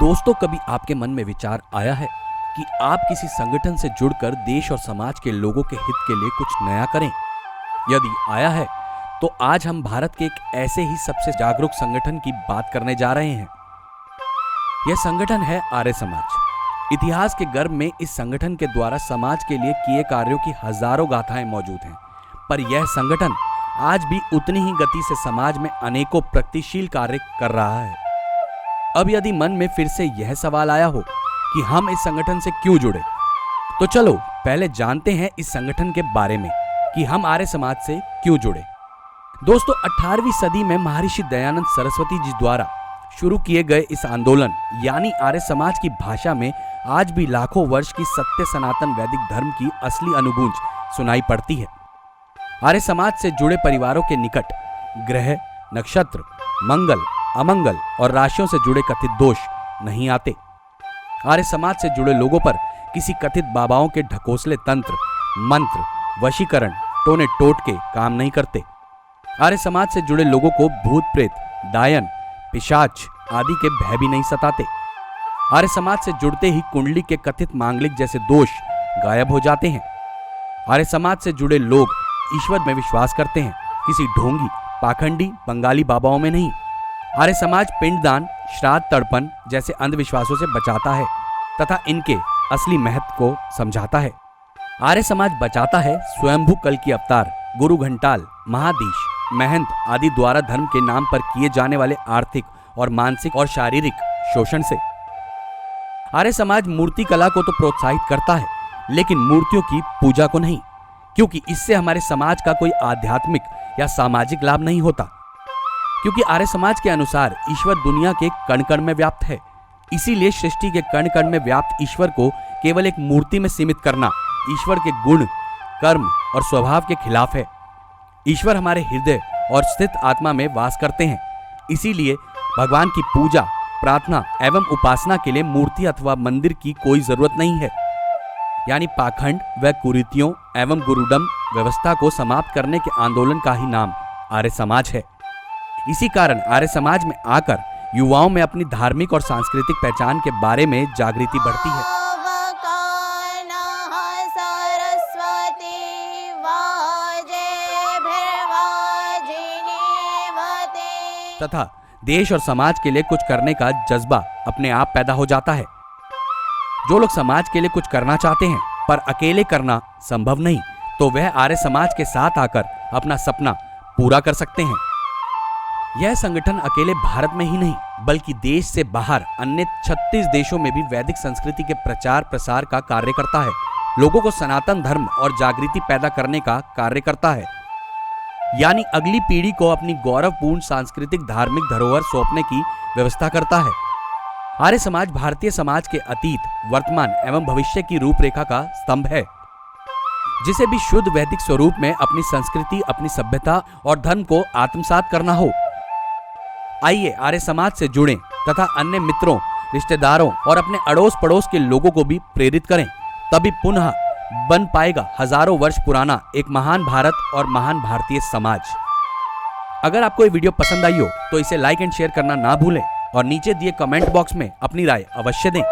दोस्तों, कभी आपके मन में विचार आया है कि आप किसी संगठन से जुड़कर देश और समाज के लोगों के हित के लिए कुछ नया करें? यदि आया है तो आज हम भारत के एक ऐसे ही सबसे जागरूक संगठन की बात करने जा रहे हैं। यह संगठन है आर्य समाज। इतिहास के गर्भ में इस संगठन के द्वारा समाज के लिए किए कार्यों की हजारों गाथाएं मौजूद हैं, पर यह संगठन आज भी उतनी ही गति से समाज में अनेकों प्रगतिशील कार्य कर रहा है। अब यदि मन में फिर से यह सवाल आया हो कि हम इस संगठन से क्यों जुड़े, तो चलो पहले जानते हैं इस संगठन के बारे में कि हम आर्य समाज से क्यों जुड़े। दोस्तों, 18वीं सदी में महर्षि दयानंद सरस्वती जी द्वारा शुरू किए गए इस आंदोलन यानी आर्य समाज की भाषा में आज भी लाखों वर्ष की सत्य सनातन वैदिक धर्म की असली अनुगूंज सुनाई पड़ती है। आर्य समाज से जुड़े परिवारों के निकट ग्रह, नक्षत्र, मंगल, अमंगल और राशियों से जुड़े कथित दोष नहीं आते। आर्य समाज से जुड़े लोगों पर किसी कथित बाबाओं के ढकोसले तंत्र, मंत्र, वशीकरण, टोने टोटके काम नहीं करते। आर्य समाज से जुड़े लोगों को भूत प्रेत, दायन, पिशाच आदि के भय भी नहीं सताते। आर्य समाज से जुड़ते ही कुंडली के कथित मांगलिक जैसे दोष गायब हो जाते हैं। आर्य समाज से जुड़े लोग ईश्वर में विश्वास करते हैं, किसी ढोंगी, पाखंडी, बंगाली बाबाओं में नहीं। आर्य समाज पिंडदान, श्राद्ध, तर्पण जैसे अंधविश्वासों से बचाता है तथा इनके असली महत्व को समझाता है। आर्य समाज बचाता है स्वयंभू कल की अवतार गुरु घंटाल, महाधीश, महंत आदि द्वारा धर्म के नाम पर किए जाने वाले आर्थिक और मानसिक और शारीरिक शोषण से। आर्य समाज मूर्ति कला को तो प्रोत्साहित करता है, लेकिन मूर्तियों की पूजा को नहीं, क्योंकि इससे हमारे समाज का कोई आध्यात्मिक या सामाजिक लाभ नहीं होता। क्योंकि आर्य समाज के अनुसार ईश्वर दुनिया के कण कण में व्याप्त है, इसीलिए सृष्टि के कण कण में व्याप्त ईश्वर को केवल एक मूर्ति में सीमित करना ईश्वर के गुण, कर्म और स्वभाव के खिलाफ है। ईश्वर हमारे हृदय और स्थित आत्मा में वास करते हैं, इसीलिए भगवान की पूजा, प्रार्थना एवं उपासना के लिए मूर्ति अथवा मंदिर की कोई जरूरत नहीं है। यानी पाखंड व कुरीतियों एवं गुरुडम व्यवस्था को समाप्त करने के आंदोलन का ही नाम आर्य समाज है। इसी कारण आर्य समाज में आकर युवाओं में अपनी धार्मिक और सांस्कृतिक पहचान के बारे में जागृति बढ़ती है तथा देश और समाज के लिए कुछ करने का जज्बा अपने आप पैदा हो जाता है। जो लोग समाज के लिए कुछ करना चाहते हैं पर अकेले करना संभव नहीं, तो वह आर्य समाज के साथ आकर अपना सपना पूरा कर सकते हैं। यह संगठन अकेले भारत में ही नहीं बल्कि देश से बाहर अन्य 36 देशों में भी वैदिक संस्कृति के प्रचार प्रसार का कार्य करता है, लोगों को सनातन धर्म और जागृति पैदा करने का कार्य करता है। यानी अगली पीढ़ी को अपनी गौरवपूर्ण सांस्कृतिक धार्मिक धरोहर सौंपने की व्यवस्था करता है। आर्य समाज भारतीय समाज के अतीत, वर्तमान एवं भविष्य की रूपरेखा का स्तंभ है, जिसे भी शुद्ध वैदिक स्वरूप में अपनी संस्कृति, अपनी सभ्यता और धर्म को आत्मसात करना हो। आइए आर्य समाज से जुड़ें तथा अन्य मित्रों, रिश्तेदारों और अपने अड़ोस पड़ोस के लोगों को भी प्रेरित करें, तभी पुनः बन पाएगा हजारों वर्ष पुराना एक महान भारत और महान भारतीय समाज। अगर आपको ये वीडियो पसंद आई हो तो इसे लाइक एंड शेयर करना ना भूलें और नीचे दिए कमेंट बॉक्स में अपनी राय अवश्य दें।